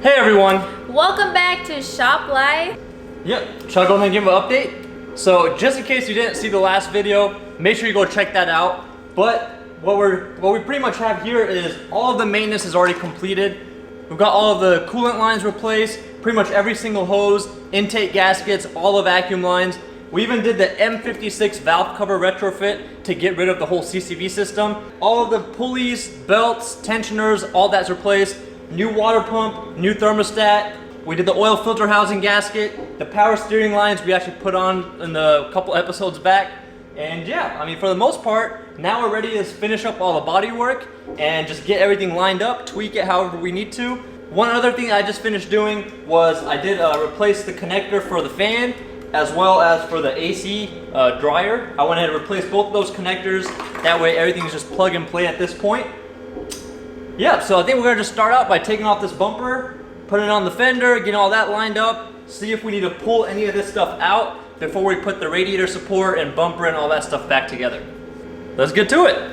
Hey everyone! Welcome back to Shop Life. Yep, should I go ahead and give an update? So just in case you didn't see the last video, make sure you go check that out. But what we pretty much have here is all of the maintenance is already completed. We've got all of the coolant lines replaced, pretty much every single hose, intake gaskets, all the vacuum lines. We even did the M56 valve cover retrofit to get rid of the whole CCV system. All of the pulleys, belts, tensioners, all that's replaced. New water pump, new thermostat. We did the oil filter housing gasket. The power steering lines we actually put on in a couple episodes back. And yeah, I mean, for the most part, now we're ready to finish up all the body work and just get everything lined up, tweak it however we need to. One other thing I just finished doing was I did replace the connector for the fan as well as for the AC dryer. I went ahead and replaced both of those connectors. That way everything's just plug and play at this point. Yeah, so I think we're gonna just start out by taking off this bumper, putting it on the fender, getting all that lined up, see if we need to pull any of this stuff out before we put the radiator support and bumper and all that stuff back together. Let's get to it.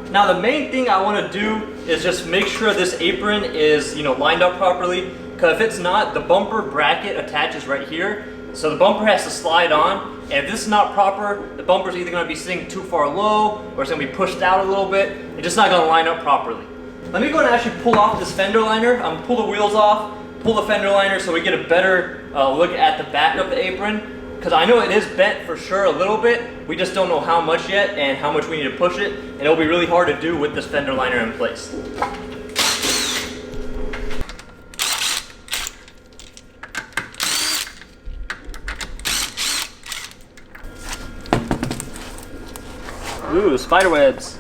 Now the main thing I want to do is just make sure this apron is, lined up properly, because if it's not, the bumper bracket attaches right here. So the bumper has to slide on, and if this is not proper, the bumper's either going to be sitting too far low or it's going to be pushed out a little bit. It's just not going to line up properly. Let me go and actually pull off this fender liner. I'm going to pull the wheels off, pull the fender liner so we get a better look at the back of the apron. Because I know it is bent for sure a little bit. We just don't know how much yet and how much we need to push it. And it'll be really hard to do with this fender liner in place. Ooh, spider webs.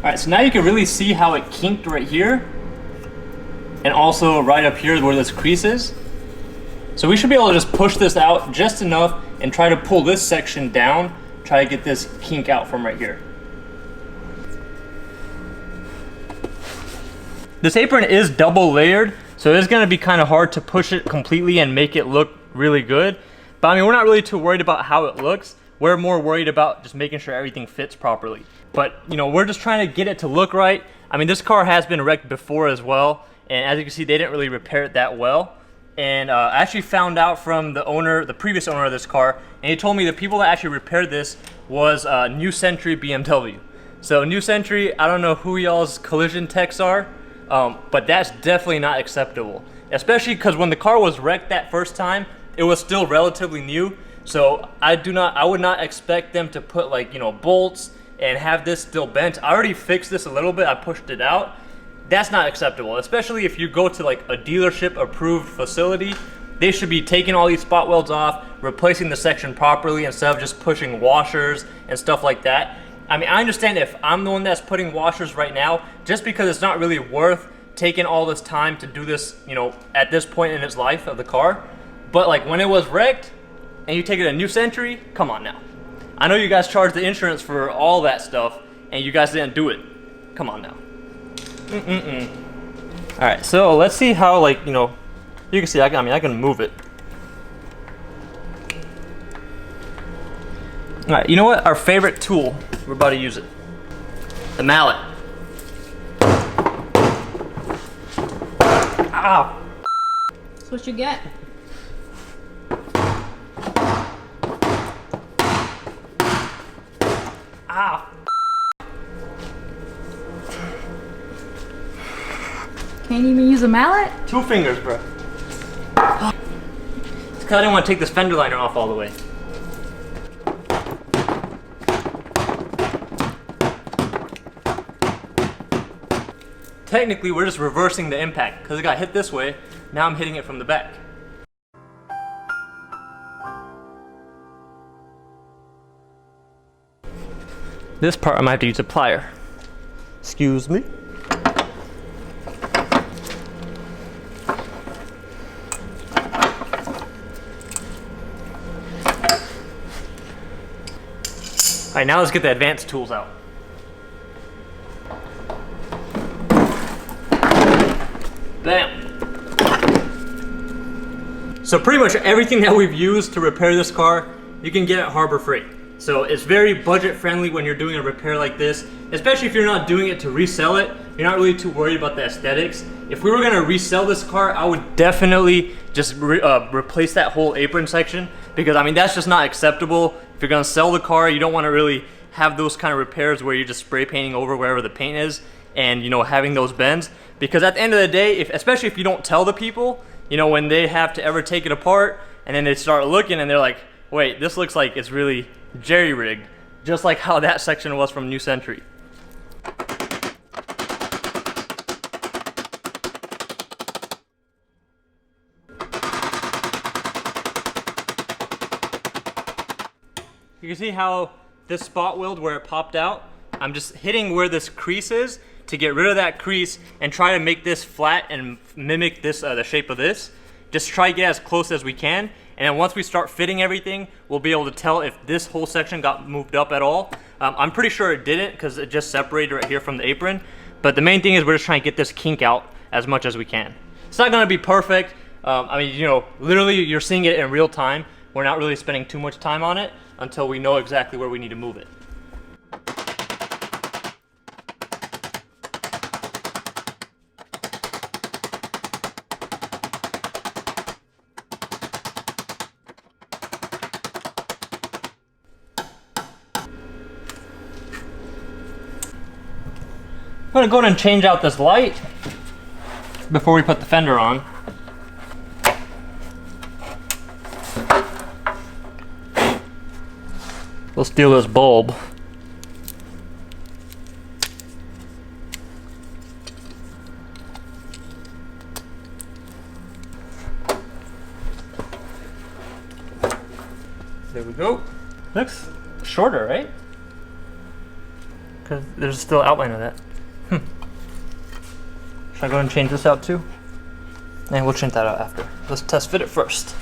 Alright, so now you can really see how it kinked right here and also right up here where this crease is. So we should be able to just push this out just enough and try to pull this section down, try to get this kink out from right here. This apron is double layered, so it's going to be kind of hard to push it completely and make it look really good. But I mean, we're not really too worried about how it looks. We're more worried about just making sure everything fits properly. But, we're just trying to get it to look right. I mean, this car has been wrecked before as well. And as you can see, they didn't really repair it that well. And I actually found out from the previous owner of this car, and he told me the people that actually repaired this was New Century BMW. So New Century, I don't know who y'all's collision techs are, but that's definitely not acceptable. Especially because when the car was wrecked that first time, it was still relatively new. So I would not expect them to put bolts and have this still bent. I already fixed this a little bit, I pushed it out. That's not acceptable, especially if you go to a dealership approved facility. They should be taking all these spot welds off, replacing the section properly instead of just pushing washers and stuff like that. I mean, I understand if I'm the one that's putting washers right now, just because it's not really worth taking all this time to do this, at this point in its life of the car. But when it was wrecked, and you take it a New Century, come on now. I know you guys charge the insurance for all that stuff, and you guys didn't do it. Come on now. All right, so let's see how you can see. I can move it. All right, you know what? Our favorite tool. We're about to use it. The mallet. Ow. That's what you get. Ah. Can't even use a mallet? 2 fingers, bro. It's because I didn't want to take this fender liner off all the way. Technically, we're just reversing the impact because it got hit this way. Now I'm hitting it from the back. This part I might have to use a plier. Excuse me. All right, now let's get the advanced tools out. Bam. So pretty much everything that we've used to repair this car, you can get at Harbor Freight. So it's very budget friendly when you're doing a repair like this, especially if you're not doing it to resell it. You're not really too worried about the aesthetics. If we were gonna resell this car, I would definitely just replace that whole apron section, because I mean, that's just not acceptable. If you're gonna sell the car, you don't wanna really have those kind of repairs where you're just spray painting over wherever the paint is and, you know, having those bends. Because at the end of the day, especially if you don't tell the people, you know, when they have to ever take it apart and then they start looking and they're like, wait, this looks like it's really jerry-rigged, just like how that section was from New Century. You can see how this spot weld where it popped out, I'm just hitting where this crease is to get rid of that crease and try to make this flat and mimic this the shape of this. Just try to get as close as we can, and then once we start fitting everything, we'll be able to tell if this whole section got moved up at all. I'm pretty sure it didn't because it just separated right here from the apron, but the main thing is we're just trying to get this kink out as much as we can. It's not gonna be perfect. I mean, you know, literally you're seeing it in real time. We're not really spending too much time on it until we know exactly where we need to move it. I'm gonna go ahead and change out this light before we put the fender on. We'll steal this bulb. There we go. Looks shorter, right? Because there's still outline of that. Should I go ahead and change this out too? And we'll change that out after. Let's test fit it first.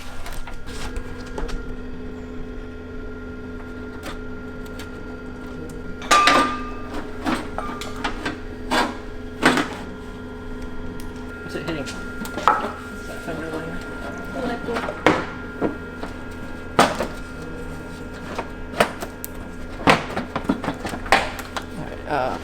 What's it hitting? Is that fender liner? Alright,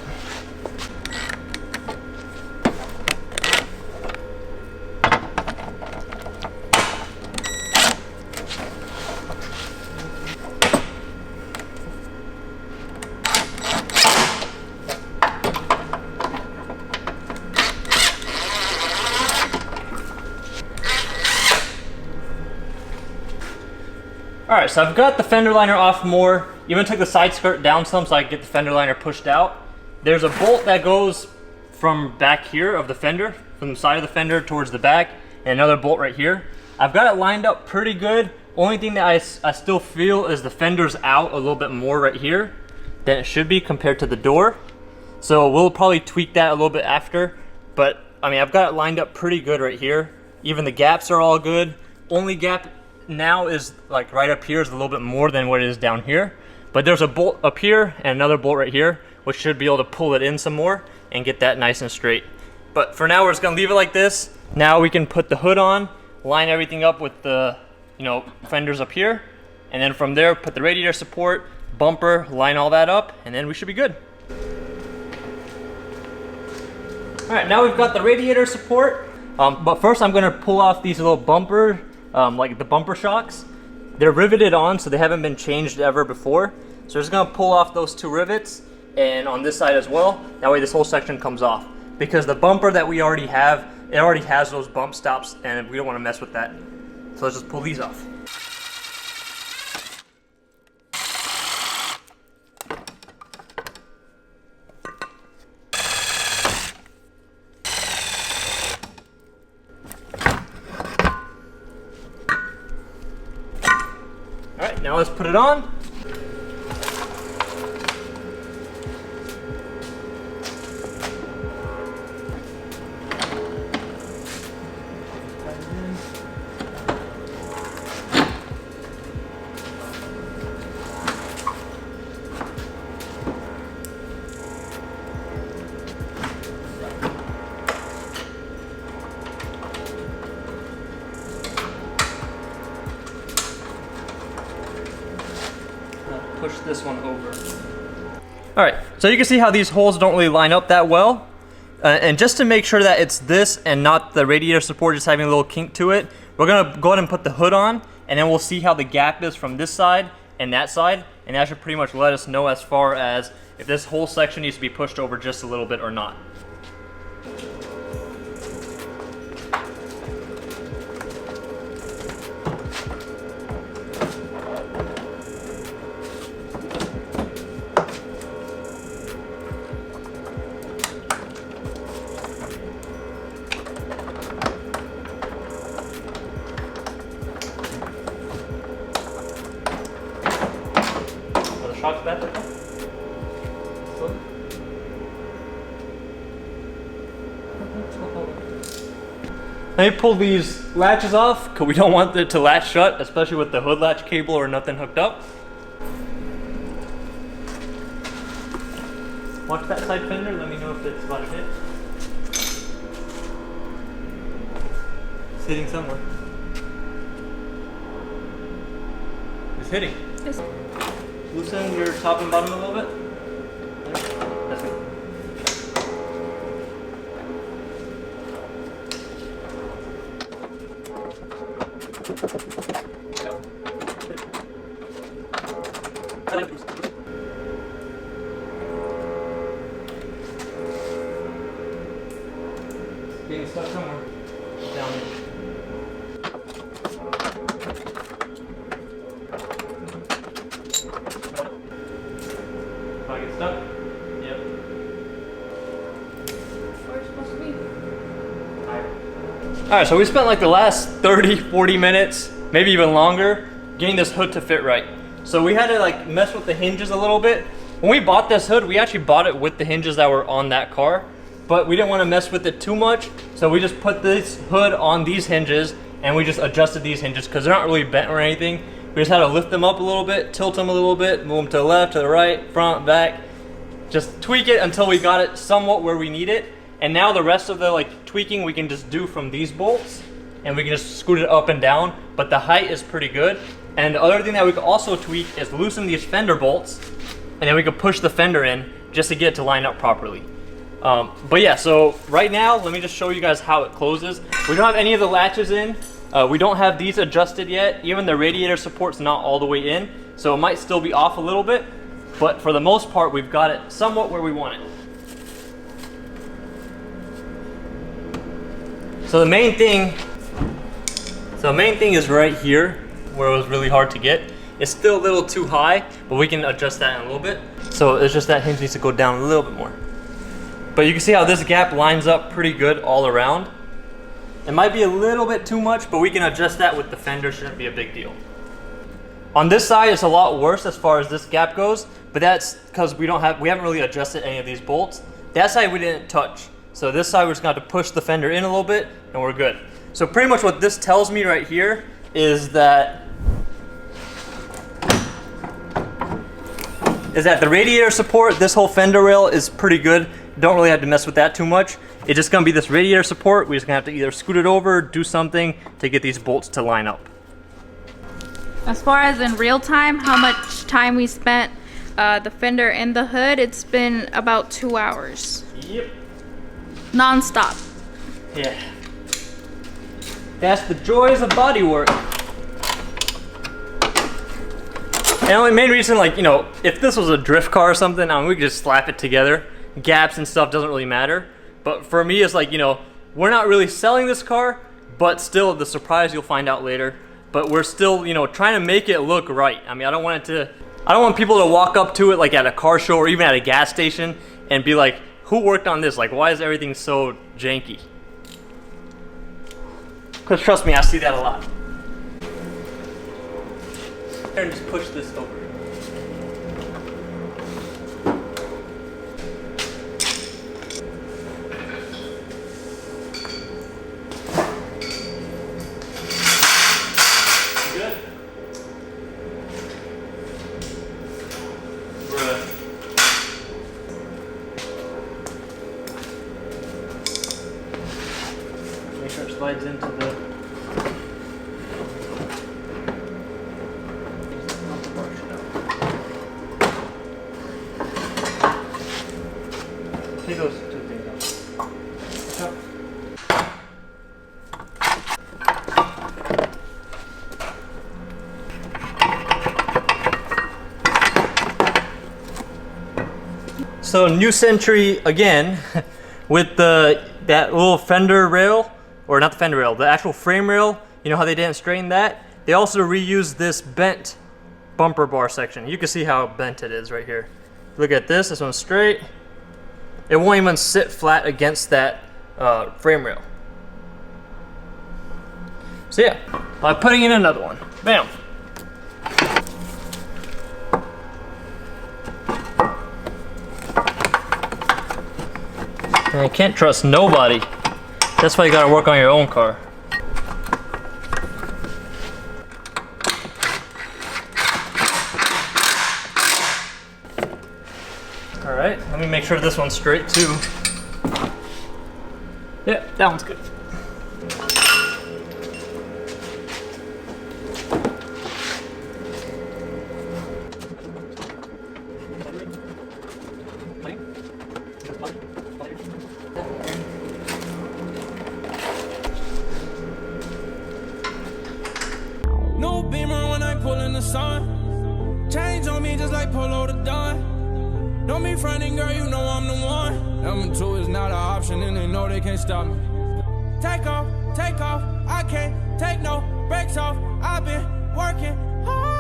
Alright, so I've got the fender liner off more. Even took the side skirt down some so I could get the fender liner pushed out. There's a bolt that goes from back here of the fender, from the side of the fender towards the back, and another bolt right here. I've got it lined up pretty good. Only thing that I still feel is the fender's out a little bit more right here than it should be compared to the door. So we'll probably tweak that a little bit after, but I mean, I've got it lined up pretty good right here. Even the gaps are all good. Only gap now is like right up here is a little bit more than what it is down here, but there's a bolt up here and another bolt right here which should be able to pull it in some more and get that nice and straight. But for now we're just gonna leave it like this. Now we can put the hood on, line everything up with the, you know, fenders up here, and then from there put the radiator support, bumper, line all that up, and then we should be good. All right, now we've got the radiator support, but first I'm gonna pull off these little bumper, like the bumper shocks. They're riveted on, so they haven't been changed ever before. So we're just gonna pull off those two rivets, and on this side as well. That way this whole section comes off. Because the bumper that we already have it already has those bump stops, and we don't want to mess with that. So let's just pull these off. All right, now let's put it on. Push this one over. All right, so you can see how these holes don't really line up that well. And just to make sure that it's this and not the radiator support just having a little kink to it, we're gonna go ahead and put the hood on, and then we'll see how the gap is from this side and that side, and that should pretty much let us know as far as if this whole section needs to be pushed over just a little bit or not. Shocks back like that. Let me pull these latches off because we don't want it to latch shut, especially with the hood latch cable or nothing hooked up. Watch that side fender, let me know if it's about to hit. It's hitting somewhere. It's hitting. Loosen your top and bottom a little bit. That's good. Getting stuck somewhere. Down here. I get stuck? Yep. Where it's supposed to be. Alright, so we spent like the last 30-40 minutes, maybe even longer, getting this hood to fit right. So we had to like mess with the hinges a little bit. When we bought this hood, we actually bought it with the hinges that were on that car, but we didn't want to mess with it too much, so we just put this hood on these hinges and we just adjusted these hinges because they're not really bent or anything. We just had to lift them up a little bit, tilt them a little bit, move them to the left, to the right, front, back. Just tweak it until we got it somewhat where we need it. And now the rest of the like tweaking we can just do from these bolts, and we can just scoot it up and down, but the height is pretty good. And the other thing that we can also tweak is loosen these fender bolts, and then we can push the fender in just to get it to line up properly. But yeah, so right now, let me just show you guys how it closes. We don't have any of the latches in. We don't have these adjusted yet. Even the radiator support's not all the way in, so it might still be off a little bit, but for the most part, we've got it somewhat where we want it. So the main thing is right here, where it was really hard to get. It's still a little too high, but we can adjust that in a little bit. So it's just that hinge needs to go down a little bit more. But you can see how this gap lines up pretty good all around. It might be a little bit too much, but we can adjust that with the fender, shouldn't be a big deal. On this side, it's a lot worse as far as this gap goes, but that's because we haven't really adjusted any of these bolts. That side we didn't touch. So this side we're just gonna have to push the fender in a little bit and we're good. So pretty much what this tells me right here is that the radiator support, this whole fender rail is pretty good. Don't really have to mess with that too much. It's just gonna be this radiator support. We're just gonna have to either scoot it over, do something to get these bolts to line up. As far as in real time, how much time we spent the fender and the hood, it's been about 2 hours. Yep. Non-stop. Yeah. That's the joys of body work. And the only main reason, like, you know, if this was a drift car or something, we could just slap it together. Gaps and stuff doesn't really matter. But for me, it's like, you know, we're not really selling this car, but still the surprise you'll find out later. But we're still, you know, trying to make it look right. I mean, I don't want people to walk up to it like at a car show or even at a gas station and be like, who worked on this? Like, why is everything so janky? Because trust me, I see that a lot. And just push this over. Good. Bruh. Make sure it slides into the take those two things out. So New Century again with that little fender rail, or not the fender rail, the actual frame rail. You know how they didn't straighten that? They also reused this bent bumper bar section. You can see how bent it is right here. Look at this. This one's straight. It won't even sit flat against that frame rail. So yeah, by putting in another one, bam. And you can't trust nobody. That's why you gotta work on your own car. Alright, let me make sure this one's straight too. Yeah, that one's good. No beamer when I pull in the sun. Change on me just like Polo the Don. Don't be fronting, girl, you know I'm the one. Number two is not an option, and they know they can't stop me. Take off, I can't take no breaks off. I've been working hard.